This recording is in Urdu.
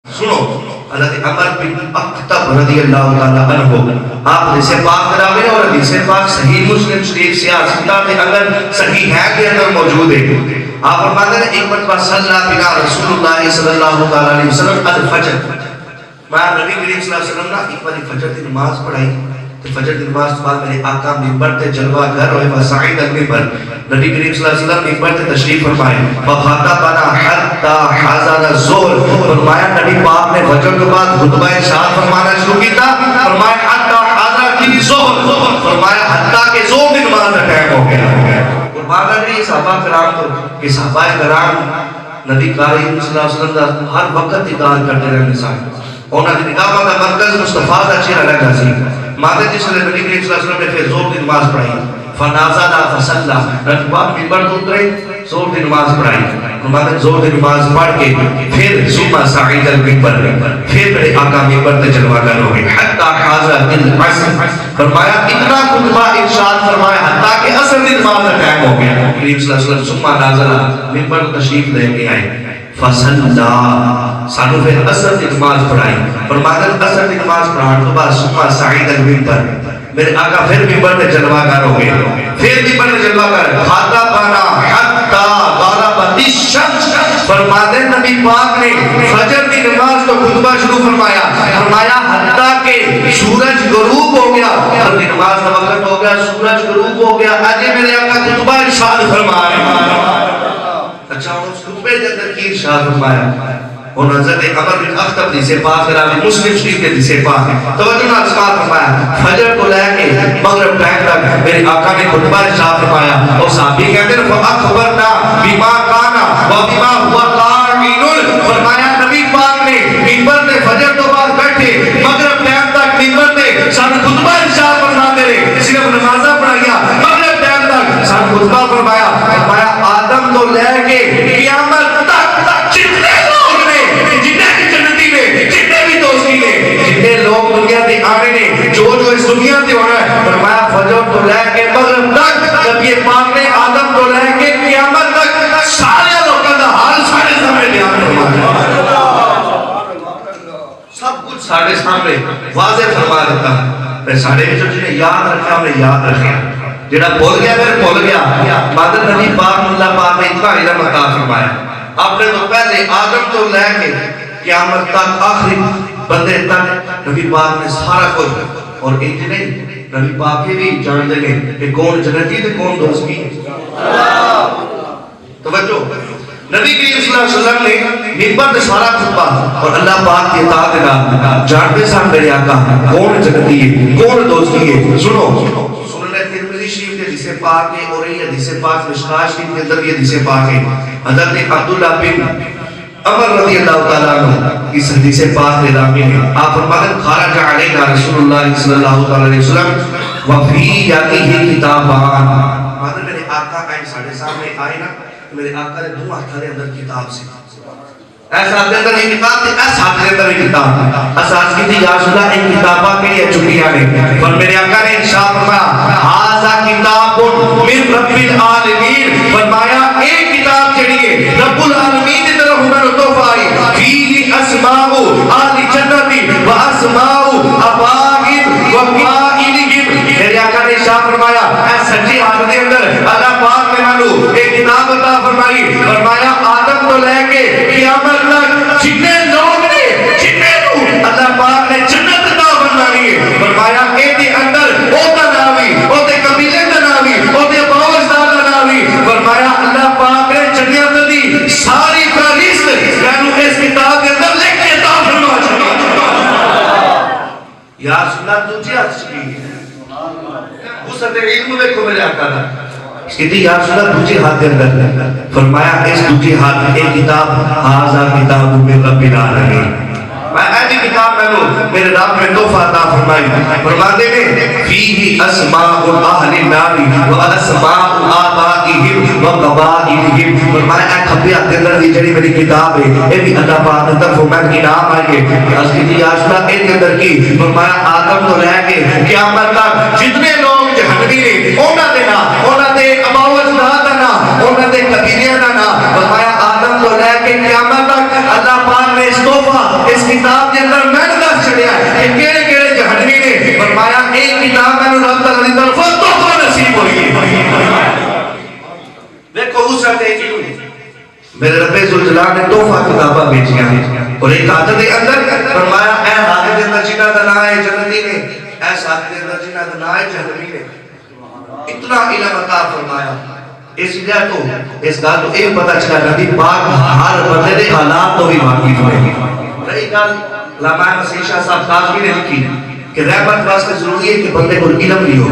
سنو حضرت عمر بن اخطب رضی اللہ تعالیٰ عنہ آپ حدیث پاک کراوے اور حدیث پاک صحیح مسلم شریف سے آسکتا ہے اگر صحیح ہے کے اندر موجود ہے. آپ فرماتے ہیں ایک مرتبہ صلی بنا رسول اللہ صلی اللہ علیہ وسلم الفجر میں نبی کریم صلی اللہ علیہ وسلم نے ایک بار فجر کی نماز پڑھائی تو فجر کی نماز بعد میرے آقا منبر تے جلوہ گھر ہوئے فسعید المنبر نبی کریم صلی اللہ علیہ وسلم منبر تے تشریف فرمائے وفاتا بنا حتی حضر الظہر فرمایا نبی پاک نے فجر کے بعد خطبہ ارشاد فرمانا شروع کی تھا فرمایا حتی حضر کی ظہر فرمایا حتی کہ ظہر کی نماز کا ٹائم ہو گیا. فرمانا نہیں صحابہ کرام تو کہ صحابہ کرام نبی کریم صلی اللہ علیہ وسلم دا ہر وقت اطاعت کرتے رہنے سائے اور نبی نگاہ کا مرکز مصطفیٰ دا چہرہ لگا سی مادہ جس نے نبی کریم صلی اللہ علیہ وسلم نے پھر زور کی نماز پڑھائی فنازدہ فصلہ نبی پاک منبر تو اترے زور کی نماز پڑھائی مادہ زور کی نماز پڑھ کے پھر ثم صعید المنبر پھر میرے آقا منبر تے جلوہ گر ہو گئے حتی حاضر العصر فرمایا اتنا خطبہ ارشاد فرمایا حتی کہ عصر کی نماز کا ٹائم ہو گیا. کریم صلی اللہ علیہ وسلم ثم نازلہ منبر تشریف لے کے آئے فصلہ سانو پھر عصر کی نماز پڑھائی فرمایا عصر کی نماز پڑھانے کے بعد ثم صعید المنبر میرے آقا پھر منبر تے جلوہ گر ہو گئے پھر منبر تے جلوہ گر خطبنا حتی غربت الشمس فرماتے نبی پاک نے فجر کی نماز کو خطبہ شروع فرمایا فرمایا حتی کہ سورج غروب ہو گیا فجر کی نماز کا وقت ہو گیا سورج غروب ہو گیا آج میرے آقا خطبہ ارشاد فرمایا. اچھا اس خطبے کے اندر کی ارشاد فرمایا اور حضرت عمر بن اخطب جسے پاک کراوی مسلم شریف کے جسے پاک ہے توجہ نہ اسمال فرمایا فجر کو لے کے مغرب ٹائم تک میرے آقا نے خطبہ ارشاد فرمایا اور صحابی کہتے ہیں فاخبرنا بما کانا و بما ہوا قائل فرمایا نبی پاک نے منبر نے فجر تو بعد بیٹھے مغرب ٹائم تک منبر نے سن خطبہ ارشاد فرماتے رہے صرف نمازہ پڑھایا مغرب ٹائم تک سن خطبہ فرمایا فرمایا آدم تو لے کے قیامت تک جتنے لوگ نے جتنے بھی جنتی نے جتنے بھی دوستی نے جتنے لوگ دنیا دے آنے نے جو اس دنیا دے ہو رہا ہے فرمایا فجر تو لے کے مغرب تک جب یہ پاک نے آدم تو لے کے قیامت تک سارے لوگوں کا حال سارے سامنے بیان فرمایا سب کچھ سارے سامنے واضح فرما دیتا ہے سارے جو جنہیں یاد رکھا ہم نے یاد رکھا جڑا بھول گیا پھر بھول گیا مادر نبی پاک اللہ پاک نے اتنا علم عطا فرمایا آپ نے تو پہلے آدم تو لے کے قیامت تک آخری بندے تک نبی پاک نے سارا کچھ اور ایک نہیں نبی پاک بھی جان دے گئے کہ کون جنتی تے کون دوستی توجہ نبی کریم صلی اللہ علیہ وسلم نے منبر تے سارا خطبہ اور اللہ پاک کی اطاعت نال جانتے سن میرے آقا کون جنتی ہے کون دوستی ہے. سنو ترمذی شریف کے حدیث پاک ہے اور یہ حدیث پاک مشکاہ شریف کے اندر یہ حدیث پاک ہے حضرت عبداللہ بن عمر رضی اللہ تعالیٰ عنہ اس حدیث پاک کے راوی ہیں آپ فرماتے ہیں خرج علینا رسول اللہ صلی اللہ علیہ وسلم وفی یدیہ کتابان مادر میرے آقا آئے ساڑھے سامنے آئے نا میرے آقا نے دو ہاتھ دے اندر کتاب سے ایسا آپ کے اندر ایک کتاب تھی ایسا آپ کے اندر ایک کتاب اساس کی تھی یا رسول اللہ ایک کتابہ کے لیے چکی آنے پر میرے آقا نے ارشاد فرمایا ہذا کتاب من رب العالمین فرمایا ایک کتاب چڑھیے رب العالمین کی طرف ہمیں تحفہ آئی فیہ اسماء آل جنتی و اسماء اباہم و قائلہم میرے آقا نے ارشاد فرمایا اے سچی حالت کے اندر اللہ پاک نے مانو ایک کتاب عطا فرمائی فرمایا آدم تو لے کے قیامت تک جتنے لوگ نے جتنے لوگ اللہ پاک نے جنت عطا فرمائی ہے فرمایا اے دی اندر او دا ناوی او دے قبیلے دا ناوی او دے باوج دا ناوی فرمایا اللہ پاک نے جنت دی ساری فہرست یعنی اس کتاب کے اندر لکھ کے عطا فرما چکی یا رسول اللہ تجھے ہاتھ چکی وسعت علم دیکھو میرے آقا دا اس کی تھی یا رسول اللہ دوجی ہاتھ دے اندر فرمایا اس دوجی ہاتھ ایک کتاب ہاذا کتاب من رب العالمین میں ایسی کتاب میں لوں میرے رب میں تحفہ عطا فرمائی فرماتے ہیں فیہ اسماء اہل النار و اسماء آبائہم و قبائلہم فرمایا اے کھبے ہاتھ دے اندر دی جڑی میری کتاب ہے اے بھی اللہ پاک نے طرف میں انعام آئی ہے اس کی تھی یا رسول اللہ ایک اندر کی فرمایا آدم تو رہ کے قیامت تک جتنے لوگ جہنمی نے اونا دینا اونا دے اباوت نہ دینا اونا دے قبیلیاں نہ فرمایا آدم تو لے کے قیامت تک اللہ پاک نے اس تحفہ اس کتاب کے اندر میں نے دس چڑھیا کہ کیڑے کیڑے جہنمی نے فرمایا ایک کتاب میں نے رب تعالی دی طرف تو نصیب ہوئی دیکھو اس وقت ایک میرے رب ذوالجلال نے تحفہ کتاباں بھیجیاں اور ایک عادت کے اندر فرمایا اے حاضر کے اندر جنہ کا نام ہے جنتی نے اے ساتھ کے اندر جنہ کا نام ہے جہنمی نے اتنا علم عطا فرمایا اس لیے تو اس گل تو یہ پتہ چلا نبی پاک ہر بندے دے حالات تو بھی واقف ہوئے رہی گل علامہ مسیح شاہ صاحب کاظمی نے لکھی کہ رحمت واسطے ضروری ہے کہ بندے کو علم بھی ہو